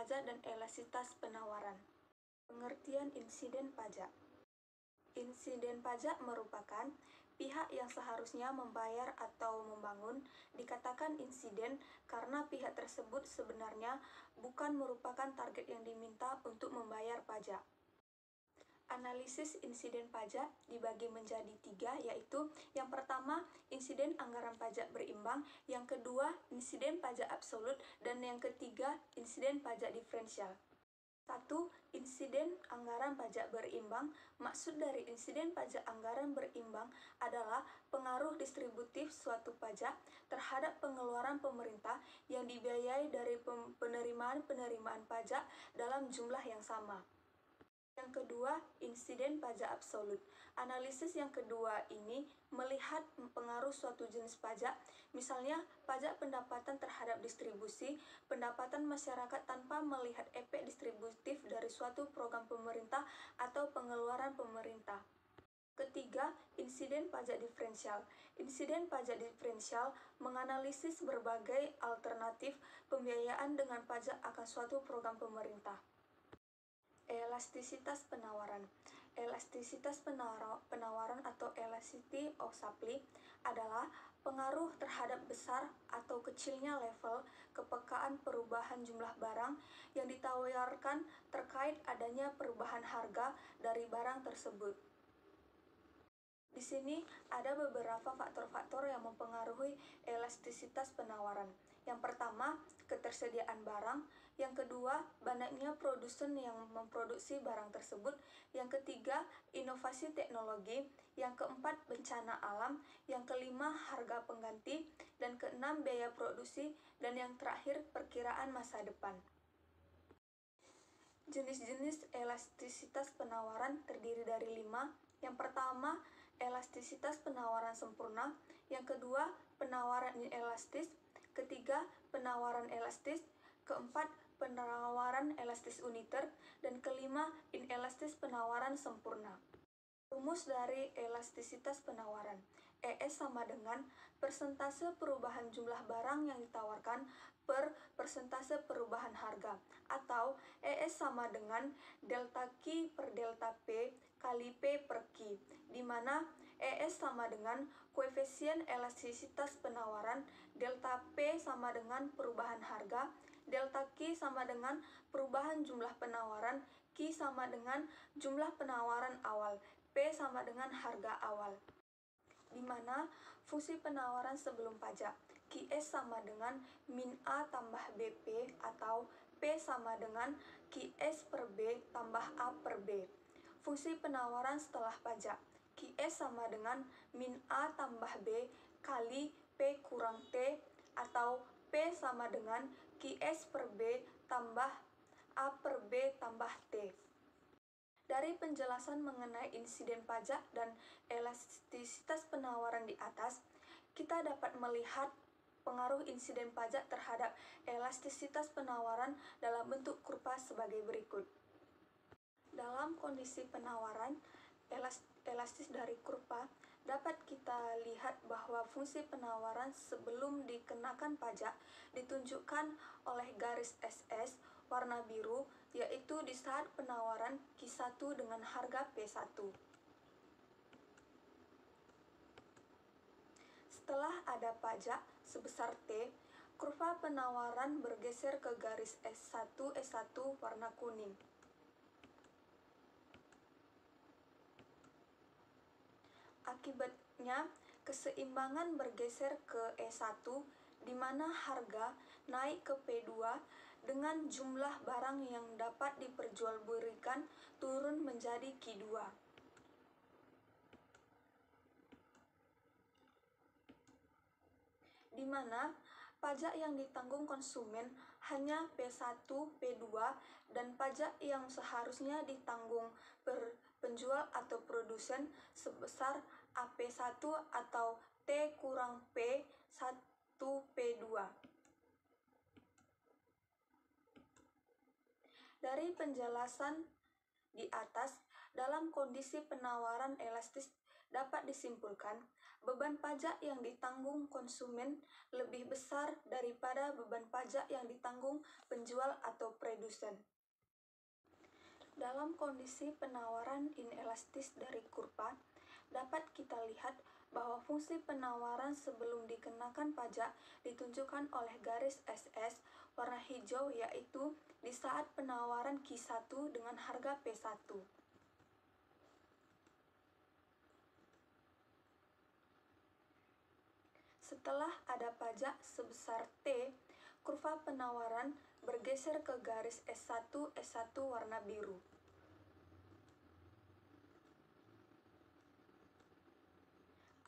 pajak dan elastisitas penawaran. Pengertian insiden pajak. Insiden pajak merupakan pihak yang seharusnya membayar atau membangun. Dikatakan insiden karena pihak tersebut sebenarnya bukan merupakan target yang diminta untuk membayar pajak. Analisis insiden pajak dibagi menjadi 3, yaitu yang pertama, insiden anggaran pajak berimbang, yang kedua, insiden pajak absolut, dan yang ketiga, insiden pajak diferensial. 1. Insiden anggaran pajak berimbang. Maksud dari insiden pajak anggaran berimbang adalah pengaruh distributif suatu pajak terhadap pengeluaran pemerintah yang dibiayai dari penerimaan pajak dalam jumlah yang sama. Yang kedua, insiden pajak absolut. Analisis yang kedua ini melihat pengaruh suatu jenis pajak, misalnya pajak pendapatan terhadap distribusi, pendapatan masyarakat tanpa melihat efek distributif dari suatu program pemerintah atau pengeluaran pemerintah. Ketiga, insiden pajak diferensial. Insiden pajak diferensial menganalisis berbagai alternatif pembiayaan dengan pajak akan suatu program pemerintah. Elastisitas penawaran. Elastisitas penawaran atau elasticity of supply adalah pengaruh terhadap besar atau kecilnya level kepekaan perubahan jumlah barang yang ditawarkan terkait adanya perubahan harga dari barang tersebut. Di sini ada beberapa faktor-faktor yang mempengaruhi elastisitas penawaran. Yang pertama, ketersediaan barang. Yang kedua, banyaknya produsen yang memproduksi barang tersebut. Yang ketiga, inovasi teknologi. Yang keempat, bencana alam. Yang kelima, harga pengganti. Dan keenam, biaya produksi. Dan yang terakhir, perkiraan masa depan. Jenis-jenis elastisitas penawaran terdiri dari 5. Yang pertama, elastisitas penawaran sempurna. Yang kedua, penawaran inelastis. Ketiga, penawaran elastis. Keempat, penawaran elastis uniter. Dan kelima, inelastis penawaran sempurna. Rumus dari elastisitas penawaran. ES sama dengan persentase perubahan jumlah barang yang ditawarkan per persentase perubahan harga, atau ES sama dengan delta Q per delta P kali P per Q, di mana ES sama dengan koefisien elastisitas penawaran, delta P sama dengan perubahan harga, delta Q sama dengan perubahan jumlah penawaran, Q sama dengan jumlah penawaran awal, P sama dengan harga awal, di mana fungsi penawaran sebelum pajak, QS sama dengan min A tambah BP atau P sama dengan QS per B tambah A per B. Fungsi penawaran setelah pajak, QS sama dengan min A tambah B kali P kurang T atau P sama dengan QS per B tambah A per B tambah T. Dari penjelasan mengenai insiden pajak dan elastisitas penawaran di atas, kita dapat melihat pengaruh insiden pajak terhadap elastisitas penawaran dalam bentuk kurva sebagai berikut. Dalam kondisi penawaran, elastis dari kurva, dapat kita lihat bahwa fungsi penawaran sebelum dikenakan pajak ditunjukkan oleh garis SS warna biru, yaitu di saat penawaran Q1 dengan harga P1. Setelah ada pajak sebesar T, kurva penawaran bergeser ke garis S1 warna kuning. Akibatnya, keseimbangan bergeser ke E1, di mana harga naik ke P2 dengan jumlah barang yang dapat diperjualbelikan turun menjadi Q2. Di mana pajak yang ditanggung konsumen hanya P1, P2, dan pajak yang seharusnya ditanggung penjual atau produsen sebesar AP1 atau T kurang P1 P2. Dari penjelasan di atas Dalam kondisi penawaran elastis dapat disimpulkan beban pajak yang ditanggung konsumen lebih besar daripada beban pajak yang ditanggung penjual atau produsen. Dalam kondisi penawaran inelastis dari kurva, dapat kita lihat bahwa fungsi penawaran sebelum dikenakan pajak ditunjukkan oleh garis SS warna hijau, yaitu di saat penawaran Q1 dengan harga P1. Setelah ada pajak sebesar T, kurva penawaran bergeser ke garis S1 warna biru.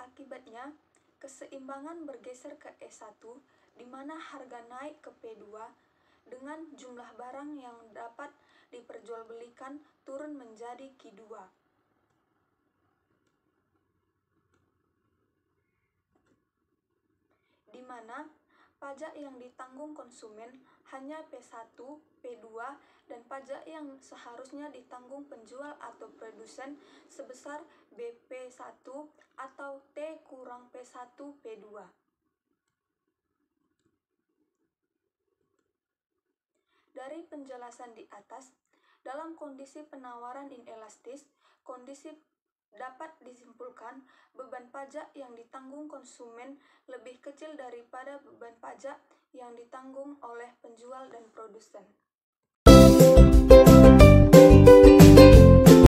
Akibatnya, keseimbangan bergeser ke E1, di mana harga naik ke P2 dengan jumlah barang yang dapat diperjualbelikan turun menjadi Q2. Di mana pajak yang ditanggung konsumen hanya P1, P2, dan pajak yang seharusnya ditanggung penjual atau produsen sebesar BP1 atau T kurang P1 P2. Dari penjelasan di atas, dalam kondisi penawaran inelastis, kondisi dapat disimpulkan beban pajak yang ditanggung konsumen lebih kecil daripada beban pajak yang ditanggung oleh penjual dan produsen.